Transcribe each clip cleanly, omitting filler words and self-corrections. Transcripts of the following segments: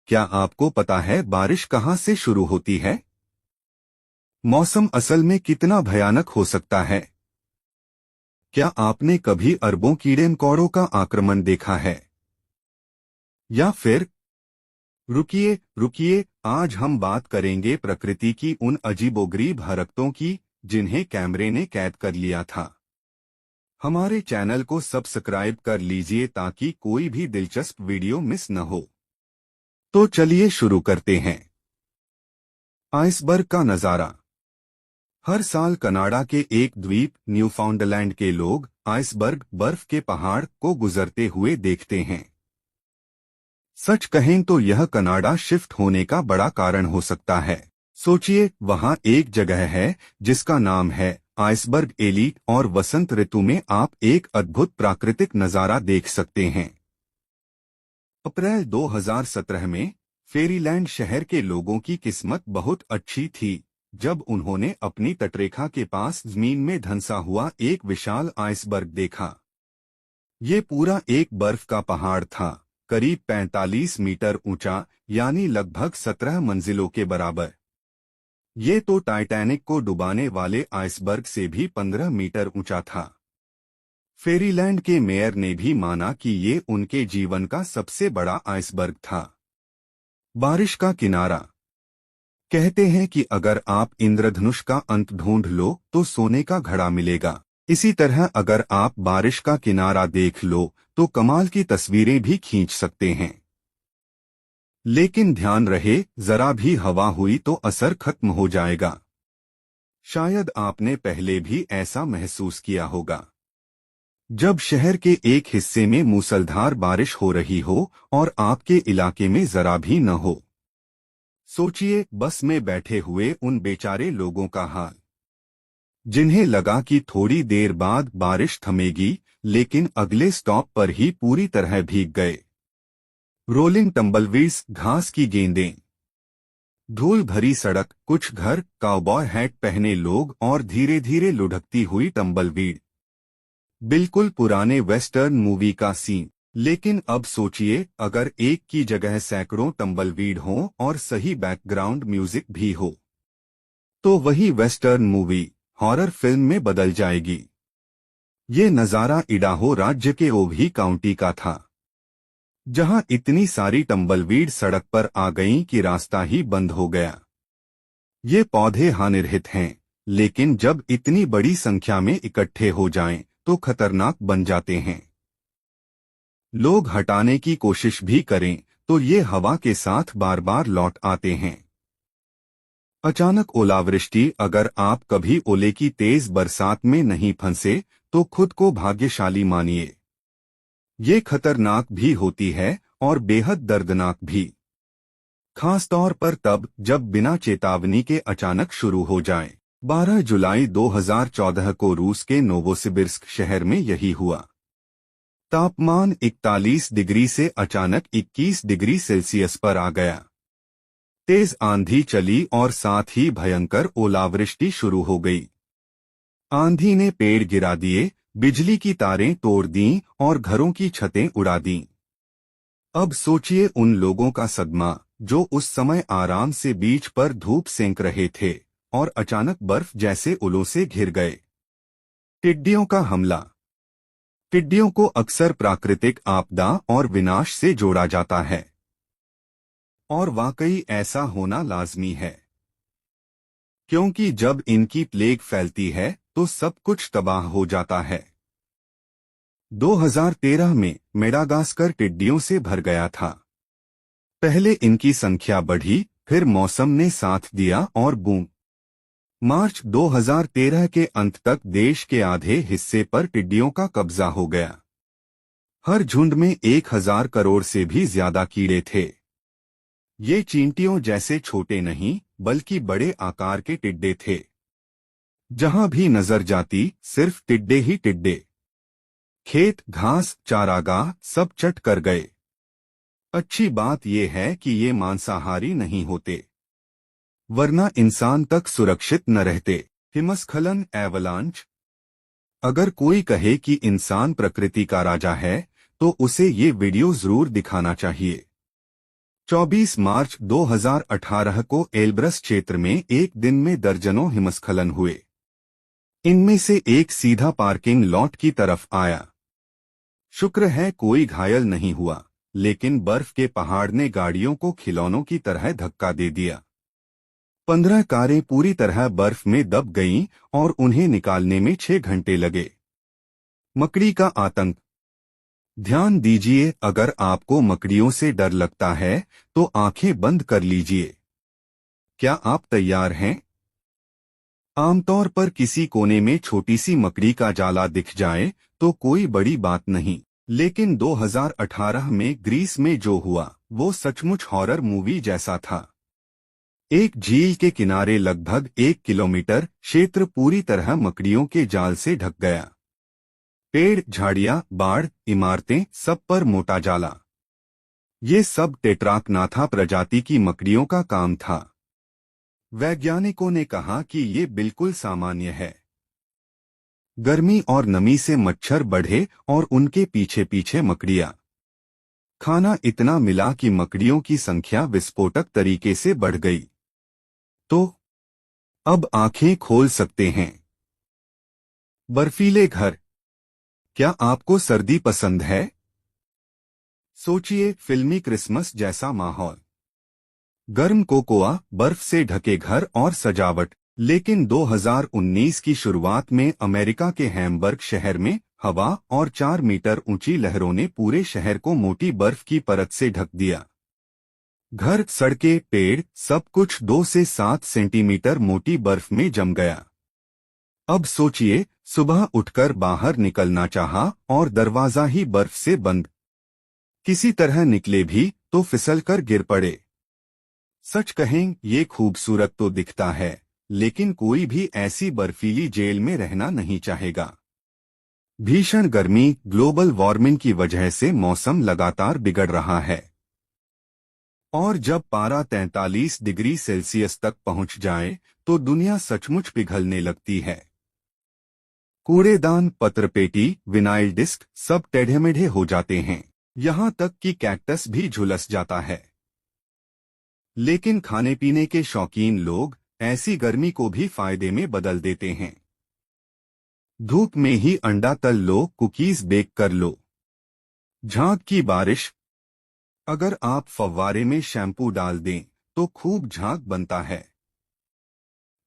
क्या आपको पता है बारिश कहाँ से शुरू होती है? मौसम असल में कितना भयानक हो सकता है? क्या आपने कभी अरबों कीड़े मकोड़ों का आक्रमण देखा है? या फिर रुकिए रुकिए, आज हम बात करेंगे प्रकृति की उन अजीबोगरीब हरकतों की जिन्हें कैमरे ने कैद कर लिया था। हमारे चैनल को सब्सक्राइब कर लीजिए ताकि कोई भी दिलचस्प वीडियो मिस न हो। तो चलिए शुरू करते हैं। आइसबर्ग का नजारा। हर साल कनाडा के एक द्वीप न्यूफाउंडलैंड के लोग आइसबर्ग बर्फ के पहाड़ को गुजरते हुए देखते हैं। सच कहें तो यह कनाडा शिफ्ट होने का बड़ा कारण हो सकता है। सोचिए, वहां एक जगह है जिसका नाम है आइसबर्ग एली और वसंत ऋतु में आप एक अद्भुत प्राकृतिक नजारा देख सकते हैं। अप्रैल 2017 में फेरीलैंड शहर के लोगों की किस्मत बहुत अच्छी थी जब उन्होंने अपनी तटरेखा के पास जमीन में धंसा हुआ एक विशाल आइसबर्ग देखा। ये पूरा एक बर्फ का पहाड़ था, करीब 45 मीटर ऊंचा, यानी लगभग 17 मंजिलों के बराबर। ये तो टाइटैनिक को डुबाने वाले आइसबर्ग से भी 15 मीटर ऊंचा था। फेरीलैंड के मेयर ने भी माना कि ये उनके जीवन का सबसे बड़ा आइसबर्ग था। बारिश का किनारा। कहते हैं कि अगर आप इंद्रधनुष का अंत ढूंढ लो तो सोने का घड़ा मिलेगा। इसी तरह अगर आप बारिश का किनारा देख लो तो कमाल की तस्वीरें भी खींच सकते हैं। लेकिन ध्यान रहे, जरा भी हवा हुई तो असर खत्म हो जाएगा। शायद आपने पहले भी ऐसा महसूस किया होगा, जब शहर के एक हिस्से में मूसलाधार बारिश हो रही हो और आपके इलाके में जरा भी न हो। सोचिए बस में बैठे हुए उन बेचारे लोगों का हाल, जिन्हें लगा कि थोड़ी देर बाद बारिश थमेगी, लेकिन अगले स्टॉप पर ही पूरी तरह भीग गए। रोलिंग टम्बलवीड्स, घास की गेंदें, धूल भरी सड़क, कुछ घर, काउबॉय हैट पहने लोग और धीरे धीरे लुढ़कती हुई टम्बलवीड। बिल्कुल पुराने वेस्टर्न मूवी का सीन। लेकिन अब सोचिए, अगर एक की जगह सैकड़ों टम्बलवीड हों और सही बैकग्राउंड म्यूजिक भी हो, तो वही वेस्टर्न मूवी हॉरर फिल्म में बदल जाएगी। ये नज़ारा इडाहो राज्य के ओवही काउंटी का था, जहां इतनी सारी टम्बलवीड सड़क पर आ गईं कि रास्ता ही बंद हो गया। ये पौधे हानिरहित हैं, लेकिन जब इतनी बड़ी संख्या में इकट्ठे हो जाएं, तो खतरनाक बन जाते हैं। लोग हटाने की कोशिश भी करें तो ये हवा के साथ बार बार लौट आते हैं। अचानक ओलावृष्टि। अगर आप कभी ओले की तेज बरसात में नहीं फंसे तो खुद को भाग्यशाली मानिए। ये खतरनाक भी होती है और बेहद दर्दनाक भी, खासतौर पर तब जब बिना चेतावनी के अचानक शुरू हो जाए। 12 जुलाई 2014 को रूस के नोवोसिबिर्स्क शहर में यही हुआ। तापमान 41 डिग्री से अचानक 21 डिग्री सेल्सियस पर आ गया। तेज आंधी चली और साथ ही भयंकर ओलावृष्टि शुरू हो गई। आंधी ने पेड़ गिरा दिए, बिजली की तारें तोड़ दीं और घरों की छतें उड़ा दीं। अब सोचिए उन लोगों का सदमा जो उस समय आराम से बीच पर धूप सेंक रहे थे और अचानक बर्फ जैसे ओलों से घिर गए। टिड्डियों का हमला। टिड्डियों को अक्सर प्राकृतिक आपदा और विनाश से जोड़ा जाता है, और वाकई ऐसा होना लाजमी है, क्योंकि जब इनकी प्लेग फैलती है तो सब कुछ तबाह हो जाता है। 2013 में मेडागास्कर टिड्डियों से भर गया था। पहले इनकी संख्या बढ़ी, फिर मौसम ने साथ दिया और बूम। मार्च 2013 के अंत तक देश के आधे हिस्से पर टिड्डियों का कब्जा हो गया। हर झुंड में 1000 करोड़ से भी ज्यादा कीड़े थे। ये चींटियों जैसे छोटे नहीं बल्कि बड़े आकार के टिड्डे थे। जहां भी नजर जाती सिर्फ टिड्डे ही टिड्डे। खेत, घास, चारागाह सब चट कर गए। अच्छी बात यह है कि ये मांसाहारी नहीं होते, वरना इंसान तक सुरक्षित न रहते। हिमस्खलन, एवलांच। अगर कोई कहे कि इंसान प्रकृति का राजा है तो उसे ये वीडियो जरूर दिखाना चाहिए। 24 मार्च 2018 को एल्ब्रस क्षेत्र में एक दिन में दर्जनों हिमस्खलन हुए। इनमें से एक सीधा पार्किंग लॉट की तरफ आया। शुक्र है कोई घायल नहीं हुआ, लेकिन बर्फ के पहाड़ ने गाड़ियों को खिलौनों की तरह धक्का दे दिया। 15 कारें पूरी तरह बर्फ में दब गईं और उन्हें निकालने में 6 घंटे लगे। मकड़ी का आतंक। ध्यान दीजिए, अगर आपको मकड़ियों से डर लगता है तो आंखें बंद कर लीजिए। क्या आप तैयार हैं? आमतौर पर किसी कोने में छोटी सी मकड़ी का जाला दिख जाए तो कोई बड़ी बात नहीं, लेकिन 2018 में ग्रीस में जो हुआ वो सचमुच हॉरर मूवी जैसा था। एक झील के किनारे लगभग 1 किलोमीटर क्षेत्र पूरी तरह मकड़ियों के जाल से ढक गया। पेड़, झाड़ियां, बाड़, इमारतें, सब पर मोटा जाला। ये सब टेट्राकनाथा प्रजाति की मकड़ियों का काम था। वैज्ञानिकों ने कहा कि ये बिल्कुल सामान्य है। गर्मी और नमी से मच्छर बढ़े और उनके पीछे पीछे मकड़ियां। खाना इतना मिला कि मकड़ियों की संख्या विस्फोटक तरीके से बढ़ गई। तो अब आंखें खोल सकते हैं। बर्फीले घर। क्या आपको सर्दी पसंद है? सोचिए, फिल्मी क्रिसमस जैसा माहौल, गर्म कोकोआ, बर्फ से ढके घर और सजावट। लेकिन 2019 की शुरुआत में अमेरिका के हैम्बर्ग शहर में हवा और 4 मीटर ऊंची लहरों ने पूरे शहर को मोटी बर्फ की परत से ढक दिया। घर, सड़कें, पेड़, सब कुछ 2 से 7 सेंटीमीटर मोटी बर्फ में जम गया। अब सोचिए, सुबह उठकर बाहर निकलना चाहा और दरवाजा ही बर्फ से बंद। किसी तरह निकले भी तो फिसलकर गिर पड़े। सच कहें, ये खूबसूरत तो दिखता है, लेकिन कोई भी ऐसी बर्फीली जेल में रहना नहीं चाहेगा। भीषण गर्मी, ग्लोबल वार्मिंग की वजह से मौसम लगातार बिगड़ रहा है। और जब पारा 43 डिग्री सेल्सियस तक पहुंच जाए तो दुनिया सचमुच पिघलने लगती है। कूड़ेदान, पत्रपेटी, विनाइल डिस्क सब टेढ़े-मेढ़े हो जाते हैं। यहां तक कि कैक्टस भी झुलस जाता है। लेकिन खाने पीने के शौकीन लोग ऐसी गर्मी को भी फायदे में बदल देते हैं। धूप में ही अंडा तल लो, कुकीज बेक कर लो। झाग की बारिश। अगर आप फव्वारे में शैम्पू डाल दें तो खूब झाग बनता है,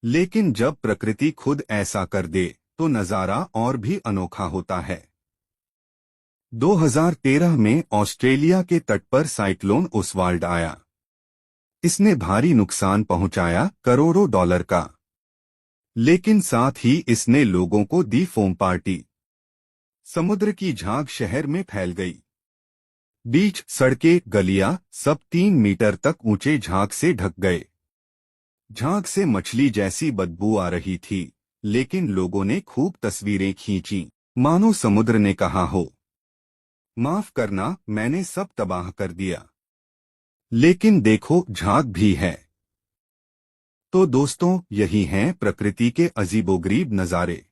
लेकिन जब प्रकृति खुद ऐसा कर दे तो नजारा और भी अनोखा होता है। 2013 में ऑस्ट्रेलिया के तट पर साइक्लोन ओसवाल्ड आया। इसने भारी नुकसान पहुंचाया, करोड़ों डॉलर का। लेकिन साथ ही इसने लोगों को दी फोम पार्टी। समुद्र की झाग शहर में फैल गई। बीच, सड़कें, गलियां सब 3 मीटर तक ऊंचे झाग से ढक गए। झाग से मछली जैसी बदबू आ रही थी, लेकिन लोगों ने खूब तस्वीरें खींची, मानो समुद्र ने कहा हो, माफ करना, मैंने सब तबाह कर दिया। लेकिन देखो, झाग भी है। तो दोस्तों, यही हैं प्रकृति के अजीबोगरीब नज़ारे।